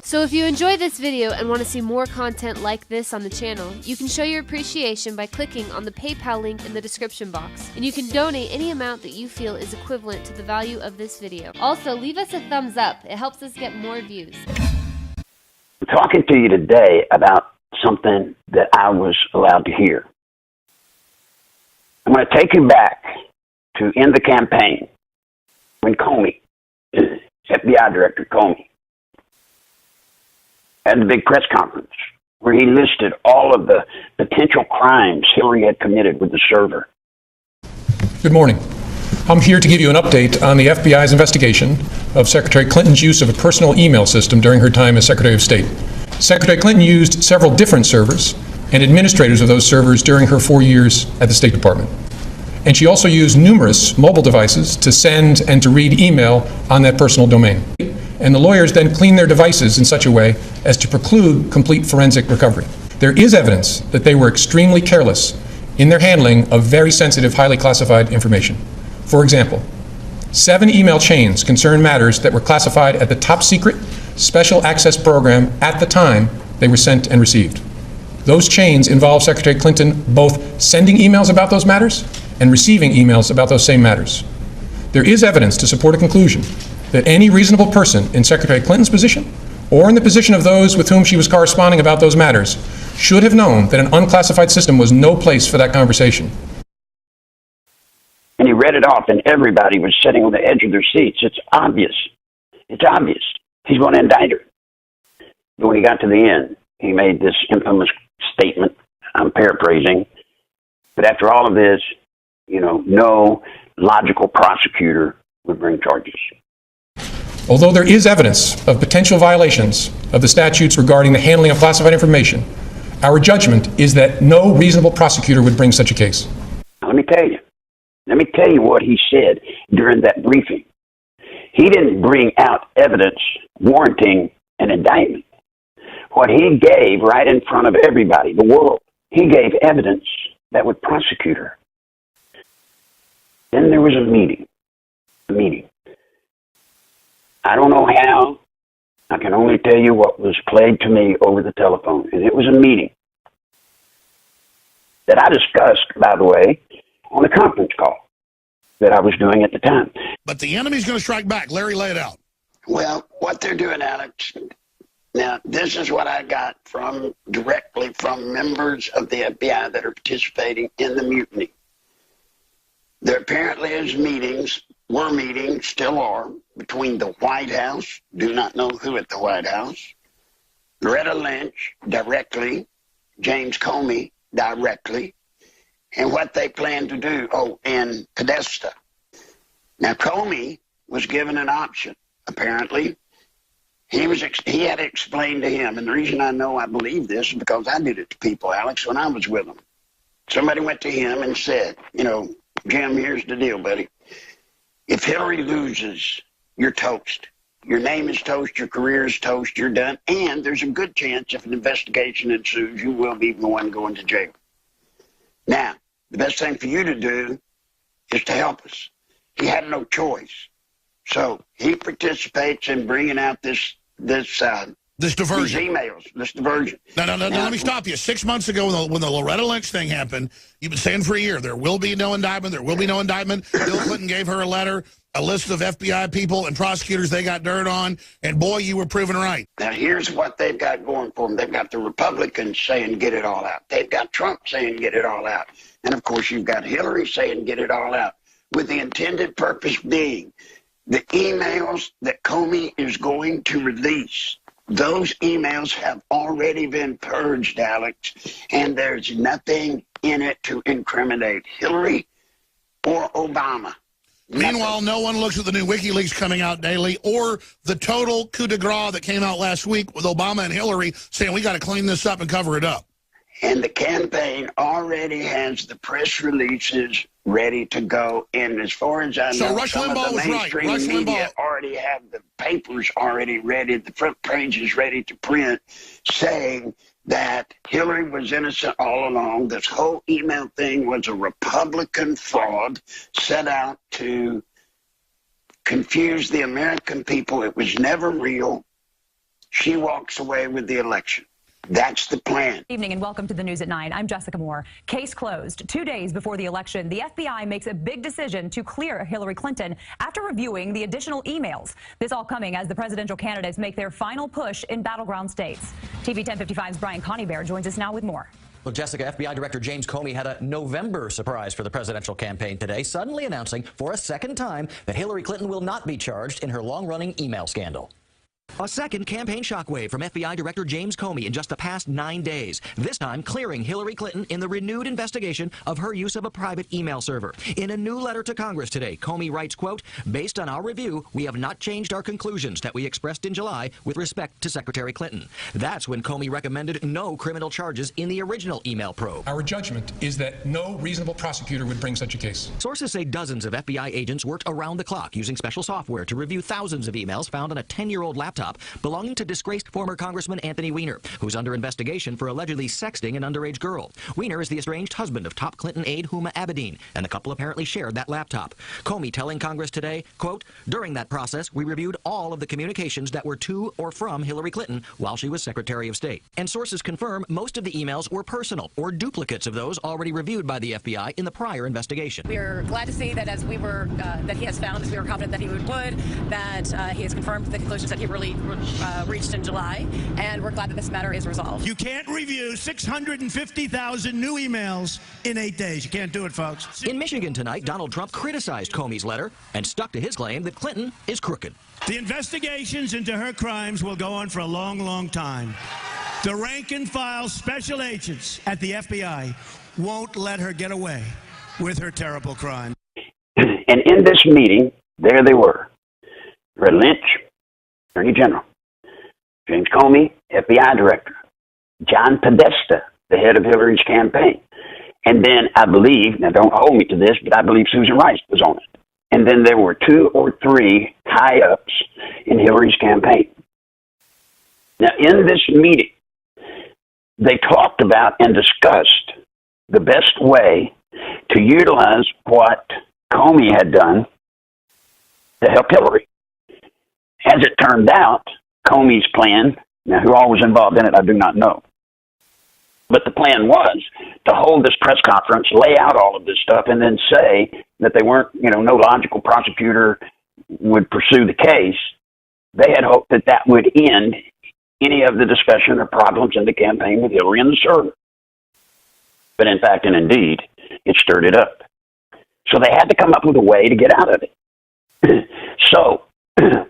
So if you enjoy this video and want to see more content like this on the channel, you can show your appreciation by clicking on the PayPal link in the description box, and you can donate any amount that you feel is equivalent to the value of this video. Also, leave us a thumbs up. It helps us get more views. I'm talking to you today about something that I was allowed to hear. I'm going to take you back to in the campaign when Comey, FBI Director Comey, had the big press conference where he listed all of the potential crimes Hillary had committed with the server. Good morning. I'm here to give you an update on the FBI's investigation of Secretary Clinton's use of a personal email system during her time as Secretary of State. Secretary Clinton used several different servers and administrators of those servers during her 4 years at the State Department. And she also used numerous mobile devices to send and to read email on that personal domain. And the lawyers then cleaned their devices in such a way as to preclude complete forensic recovery. There is evidence that they were extremely careless in their handling of very sensitive, highly classified information. For example, 7 email chains concern matters that were classified at the top secret special access program at the time they were sent and received. Those chains involve Secretary Clinton both sending emails about those matters and receiving emails about those same matters. There is evidence to support a conclusion that any reasonable person in Secretary Clinton's position or in the position of those with whom she was corresponding about those matters should have known that an unclassified system was no place for that conversation. And he read it off, and everybody was sitting on the edge of their seats. It's obvious. It's obvious. He's going to indict her. But when he got to the end, he made this infamous statement. I'm paraphrasing. But after all of this, no logical prosecutor would bring charges. Although there is evidence of potential violations of the statutes regarding the handling of classified information, our judgment is that no reasonable prosecutor would bring such a case. Now, let me tell you what he said during that briefing. He didn't bring out evidence warranting an indictment. What he gave right in front of everybody, the world, he gave evidence that would prosecute her. Then there was a meeting. I don't know how. I can only tell you what was played to me over the telephone. And it was a meeting that I discussed, by the way, on a conference call that I was doing at the time. But the enemy's going to strike back. Larry, lay it out. Well, what they're doing, Alex, now this is what I got directly from members of the FBI that are participating in the mutiny. There apparently were meetings, still are, between the White House, do not know who at the White House, Loretta Lynch directly, James Comey directly, and what they plan to do, and Podesta. Now, Comey was given an option, apparently. He had explained to him, and the reason I know I believe this is because I did it to people, Alex, when I was with them. Somebody went to him and said, Jim, here's the deal, buddy. If Hillary loses, you're toast. Your name is toast, your career is toast, you're done, and there's a good chance if an investigation ensues, you will be the one going to jail. Now, the best thing for you to do is to help us. He had no choice. So he participates in bringing out this diversion. These emails, this diversion. No, let me stop you. 6 months ago, when the Loretta Lynch thing happened, you've been saying for a year, there will be no indictment, there will be no indictment. Bill Clinton gave her a letter, a list of FBI people and prosecutors they got dirt on, and boy, you were proven right. Now, here's what they've got going for them. They've got the Republicans saying, get it all out. They've got Trump saying, get it all out. And, of course, you've got Hillary saying, get it all out, with the intended purpose being the emails that Comey is going to release. Those emails have already been purged, Alex, and there's nothing in it to incriminate Hillary or Obama. Meanwhile, no one looks at the new WikiLeaks coming out daily or the total coup de grace that came out last week with Obama and Hillary saying we got to clean this up and cover it up. And the campaign already has the press releases ready to go. And as far as I know, so Rush Limbaugh was right. Rush Media already have the papers already ready, the front page is ready to print, saying that Hillary was innocent all along. This whole email thing was a Republican fraud set out to confuse the American people. It was never real. she walks away with the election. That's the plan. Evening and welcome to the News at 9. I'm Jessica Moore. Case closed. 2 days before the election, the FBI makes a big decision to clear Hillary Clinton after reviewing the additional emails. This all coming as the presidential candidates make their final push in battleground states. TV 1055's Brian Coneybear joins us now with more. Well, Jessica, FBI Director James Comey had a November surprise for the presidential campaign today, suddenly announcing for a second time that Hillary Clinton will not be charged in her long-running email scandal. A second campaign shockwave from FBI Director James Comey in just the past 9 days, this time clearing Hillary Clinton in the renewed investigation of her use of a private email server. In a new letter to Congress today, Comey writes, quote, "Based on our review, we have not changed our conclusions that we expressed in July with respect to Secretary Clinton." That's when Comey recommended no criminal charges in the original email probe. Our judgment is that no reasonable prosecutor would bring such a case. Sources say dozens of FBI agents worked around the clock using special software to review thousands of emails found on a 10-year-old laptop belonging to disgraced former Congressman Anthony Weiner, who's under investigation for allegedly sexting an underage girl. Weiner is the estranged husband of top Clinton aide Huma Abedin, and the couple apparently shared that laptop. Comey telling Congress today, quote, "During that process, we reviewed all of the communications that were to or from Hillary Clinton while she was Secretary of State. And sources confirm most of the emails were personal or duplicates of those already reviewed by the FBI in the prior investigation." We are glad to see that as we were, that he has found, as we were confident that he would, that he has confirmed the conclusions that he really reached in July, and we're glad that this matter is resolved. You can't review 650,000 new emails in 8 days. You can't do it, folks. In Michigan tonight, Donald Trump criticized Comey's letter and stuck to his claim that Clinton is crooked. The investigations into her crimes will go on for a long, long time. The rank-and-file special agents at the FBI won't let her get away with her terrible crime. And in this meeting, there they were. Red Lynch, Attorney General. James Comey, FBI Director. John Podesta, the head of Hillary's campaign. And then I believe, now don't hold me to this, but I believe Susan Rice was on it. And then there were 2 or 3 high-ups in Hillary's campaign. Now, in this meeting, they talked about and discussed the best way to utilize what Comey had done to help Hillary. As it turned out, Comey's plan, now who all was involved in it, I do not know. But the plan was to hold this press conference, lay out all of this stuff, and then say that they weren't, no logical prosecutor would pursue the case. They had hoped that that would end any of the discussion or problems in the campaign with Hillary and the server. But in fact, and indeed, it stirred it up. So they had to come up with a way to get out of it. So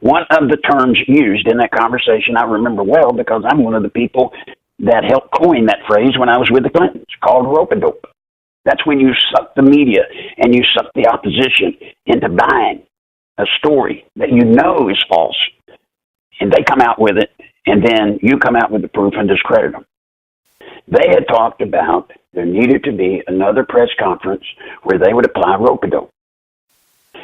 one of the terms used in that conversation I remember well because I'm one of the people that helped coin that phrase when I was with the Clintons, called rope-a-dope. That's when you suck the media and you suck the opposition into buying a story that you know is false. And they come out with it, and then you come out with the proof and discredit them. They had talked about there needed to be another press conference where they would apply rope-a-dope.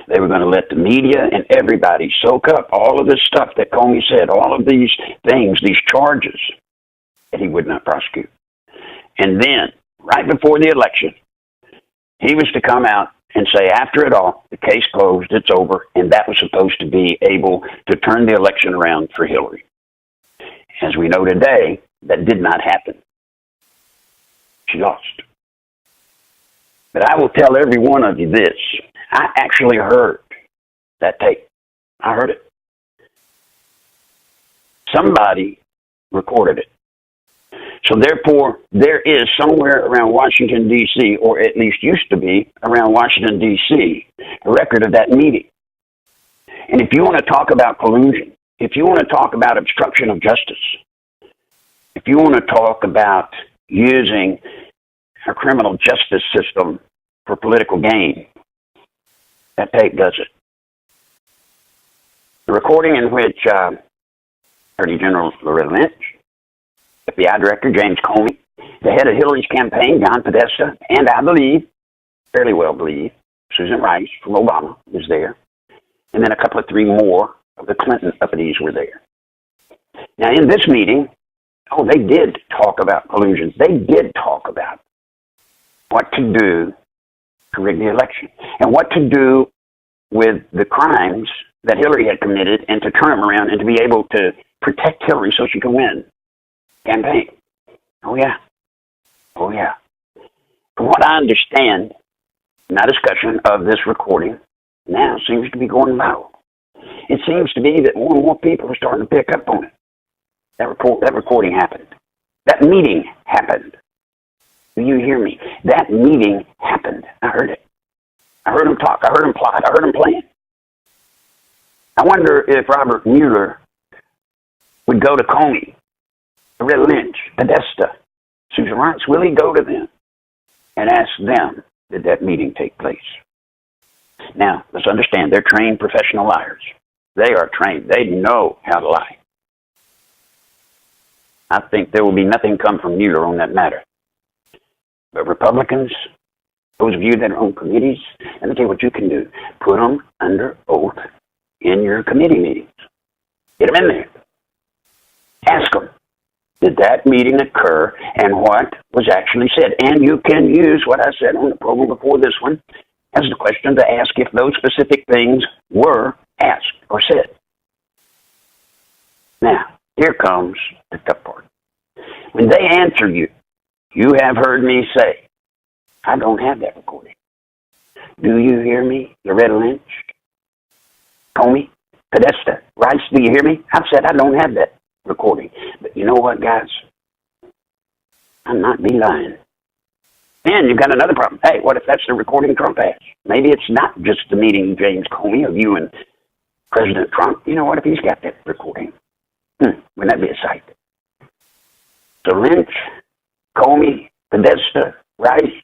They were going to let the media and everybody soak up all of this stuff that Comey said, all of these things, these charges that he would not prosecute. And then, right before the election, he was to come out and say, after it all, the case closed, it's over, and that was supposed to be able to turn the election around for Hillary. As we know today, that did not happen. She lost. But I will tell every one of you this. I actually heard that tape. I heard it. Somebody recorded it. So therefore, there is somewhere around Washington, D.C., or at least used to be around Washington, D.C., a record of that meeting. And if you want to talk about collusion, if you want to talk about obstruction of justice, if you want to talk about using our criminal justice system for political gain, that tape does it. The recording in which Attorney General Loretta Lynch, FBI Director James Comey, the head of Hillary's campaign, John Podesta, and I believe, fairly well believe, Susan Rice from Obama was there. And then a couple of 3 more of the Clinton uppity were there. Now, in this meeting, they did talk about collusion. They did talk about what to do to rig the election and what to do with the crimes that Hillary had committed and to turn them around and to be able to protect Hillary so she can win campaign. Oh, yeah. Oh, yeah. From what I understand, my discussion of this recording now seems to be going viral. It seems to be that more and more people are starting to pick up on it. That recording happened. That meeting happened. Do you hear me? That meeting happened. I heard it. I heard him talk. I heard him plot. I heard him plan. I wonder if Robert Mueller would go to Comey, Loretta Lynch, Podesta, Susan Rice. Will he go to them and ask them, did that meeting take place? Now, let's understand, they're trained professional liars. They are trained. They know how to lie. I think there will be nothing come from Mueller on that matter. But Republicans, those of you that are on committees, let me tell you what you can do. Put them under oath in your committee meetings. Get them in there. Ask them, did that meeting occur and what was actually said? And you can use what I said on the program before this one as the question to ask if those specific things were asked or said. Now, here comes the tough part. When they answer you, you have heard me say, I don't have that recording. Do you hear me, Loretta Lynch, Comey, Podesta, Rice? Do you hear me? I've said I don't have that recording. But you know what, guys? I'm not be lying. And you've got another problem. Hey, what if that's the recording Trump has? Maybe it's not just the meeting, James Comey, of you and President Trump. You know what if he's got that recording? Wouldn't that be a sight? So Lynch, Comey, Podesta, Rice,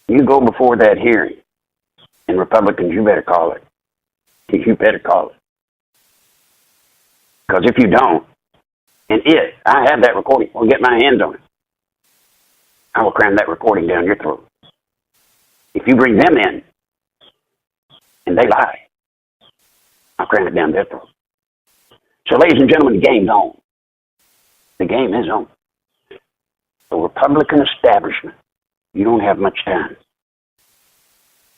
you go before that hearing. And Republicans, you better call it. You better call it. Because if you don't, and I have that recording, or get my hands on it, I will cram that recording down your throat. If you bring them in, and they lie, I'll cram it down their throat. So, ladies and gentlemen, the game's on. The game is on. The Republican establishment, you don't have much time.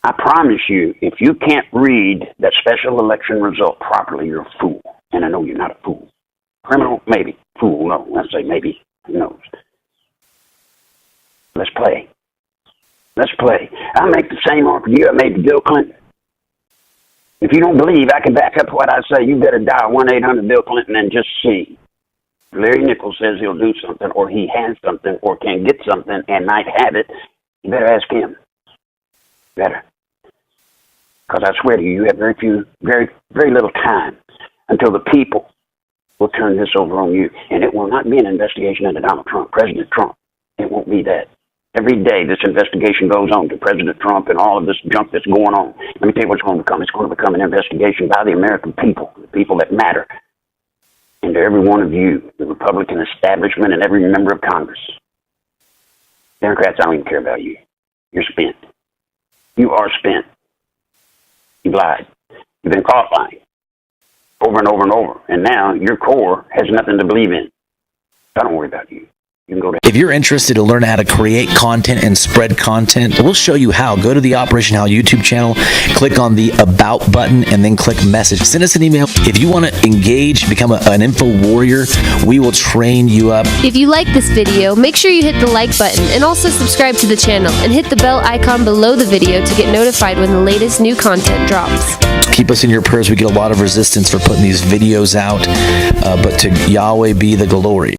I promise you, if you can't read that special election result properly, you're a fool. And I know you're not a fool. Criminal, maybe. Fool, no. I say maybe. Who knows? Let's play. Let's play. I'll make the same offer to you I made to Bill Clinton. If you don't believe I can back up what I say, you better dial 1-800-BILL-CLINTON and just see. Larry Nichols says he'll do something, or he has something, or can get something, and might have it. You better ask him. Better. Because I swear to you, you have very little time until the people will turn this over on you. And it will not be an investigation into Donald Trump, President Trump. It won't be that. Every day this investigation goes on to President Trump and all of this junk that's going on. Let me tell you what's going to become. It's going to become an investigation by the American people, the people that matter. And to every one of you, the Republican establishment and every member of Congress. Democrats, I don't even care about you. You're spent. You are spent. You've lied. You've been caught lying. Over and over and over. And now your core has nothing to believe in. I don't worry about you. You can go to. If you're interested to learn how to create content and spread content, we'll show you how. Go to the Operation Hal YouTube channel, click on the About button, and then click Message. Send us an email. If you want to engage, become an info warrior, we will train you up. If you like this video, make sure you hit the like button and also subscribe to the channel and hit the bell icon below the video to get notified when the latest new content drops. Keep us in your prayers. We get a lot of resistance for putting these videos out, but to Yahweh be the glory.